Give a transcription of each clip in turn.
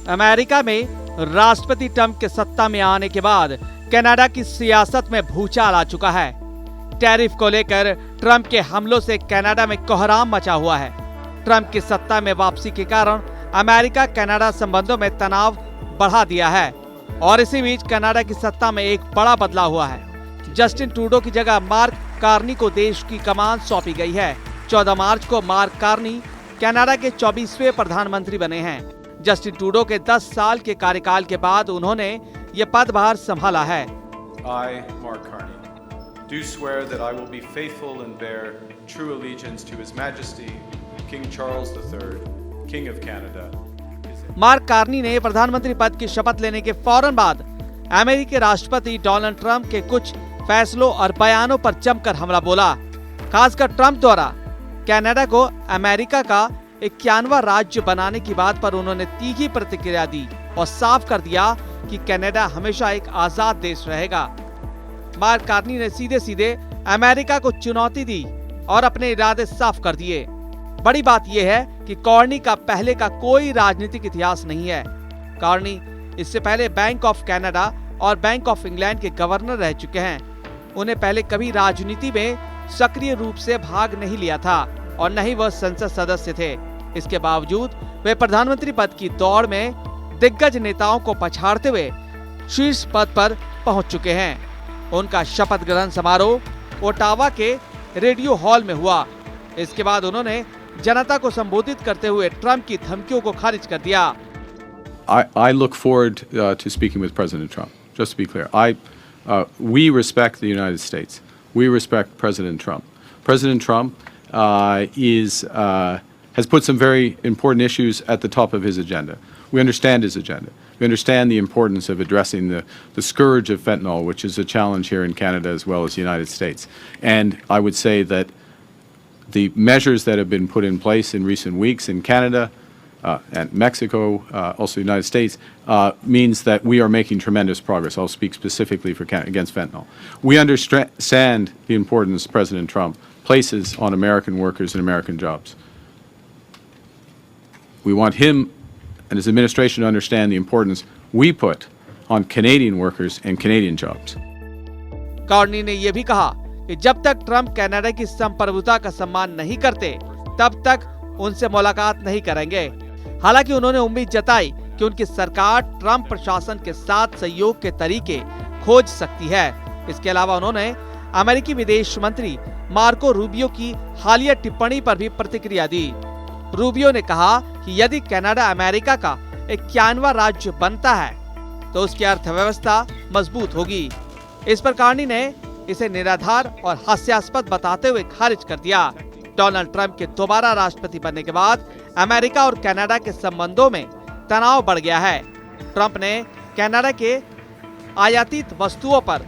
America में राष्ट्रपति Trump के सत्ता में आने के बाद कनाडा की सियासत में भूचाल आ चुका है। टैरिफ को लेकर ट्रंप के हमलों से कनाडा में कोहराम मचा हुआ है। ट्रंप की सत्ता में वापसी के कारण अमेरिका कनाडा संबंधों में तनाव बढ़ा दिया है और इसी बीच कनाडा की सत्ता में एक बड़ा बदलाव हुआ है। जस्टिन ट्रूडो की जगह मार्क कार्नी को देश की कमान सौंपी गई है। 14 मार्च को मार्क कार्नी कनाडा के 24वें प्रधानमंत्री बने हैं। जस्टिन ट्रूडो के 10 साल के कार्यकाल के बाद उन्होंने ये पदभार संभाला है। I, Mark Carney, do swear that I will be faithful and bear true allegiance to His Majesty, King Charles III, King of Canada. Mark Carney ने प्रधानमंत्री पद की शपथ लेने के फौरन बाद अमेरिकी राष्ट्रपति डोनाल्ड ट्रंप के कुछ फैसलों और बयानों पर जमकर हमला बोला। खासकर ट्रंप द्वारा कनाडा को अमेरिका का 51वां राज्य बनाने की बात पर उन्होंने तीखी प्रतिक्रिया दी और साफ कर दिया कि कनाडा हमेशा एक आजाद देश रहेगा। मार्क कार्नी ने सीधे सीधे अमेरिका को चुनौती दी और अपने इरादे साफ कर दिए। बड़ी बात यह है कि कार्नी का पहले का कोई राजनीतिक इतिहास नहीं है। कार्नी इससे पहले बैंक ऑफ कनाडा और बैंक ऑफ इंग्लैंड के गवर्नर रह चुके हैं। उन्हें पहले कभी राजनीति में सक्रिय रूप से भाग नहीं लिया था और न ही वह संसद सदस्य थे। इसके बावजूद वे प्रधानमंत्री पद की दौड़ में दिग्गज नेताओं को पछाड़ते हुए शीर्ष पद पर पहुंच चुके हैं। उनका शपथ ग्रहण समारोह ओटावा के रेडियो हॉल में हुआ। इसके बाद उन्होंने जनता को संबोधित करते हुए ट्रंप की धमकियों को खारिज कर दिया। I look forward to speaking with President Trump. Just to be clear, we respect the United States. We respect President Trump. President Trump has put some very important issues at the top of his agenda. We understand his agenda. We understand the importance of addressing the scourge of fentanyl, which is a challenge here in Canada as well as the United States. And I would say that the measures that have been put in place in recent weeks in Canada and Mexico, also the United States, means that we are making tremendous progress. I'll speak specifically for against fentanyl. We understand the importance President Trump places on American workers and American jobs. We want him and his administration to understand the importance we put on Canadian workers and Canadian jobs. Carney ने यह भी कहा कि जब तक Trump Canada की संप्रभुता का सम्मान नहीं करते, तब तक उनसे मुलाकात नहीं करेंगे। हालांकि उन्होंने उम्मीद जताई कि उनकी सरकार ट्रंप प्रशासन के साथ सहयोग के तरीके खोज सकती है। इसके अलावा उन्होंने अमेरिकी विदेश मंत्री मार्को रूबियो की हालिया टिप्पणी पर भी प्रतिक्रिया दी। रूबियो ने कहा कि यदि कनाडा अमेरिका का 51वां राज्य बनता है तो उसकी अर्थव्यवस्था मजबूत होगी। इस पर कार्नी ने इसे निराधार और हास्यास्पद बताते हुए खारिज कर दिया। डोनाल्ड ट्रंप के दोबारा राष्ट्रपति बनने के बाद अमेरिका और कनाडा के संबंधों में तनाव बढ़ गया है। ट्रंप ने कनाडा के आयातित वस्तुओं पर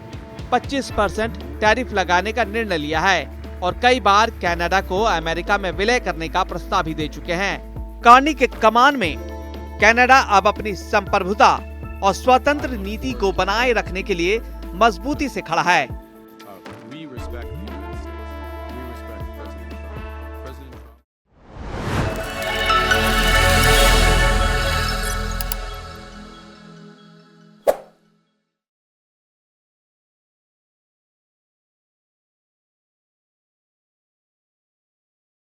25% टैरिफ लगाने का निर्णय लिया है और कई बार कनाडा को अमेरिका में विलय करने का प्रस्ताव भी दे चुके हैं। कार्नी के कमान में कनाडा अब अपनी संप्रभुता और स्वतंत्र नीति को बनाए रखने के लिए मजबूती से खड़ा है।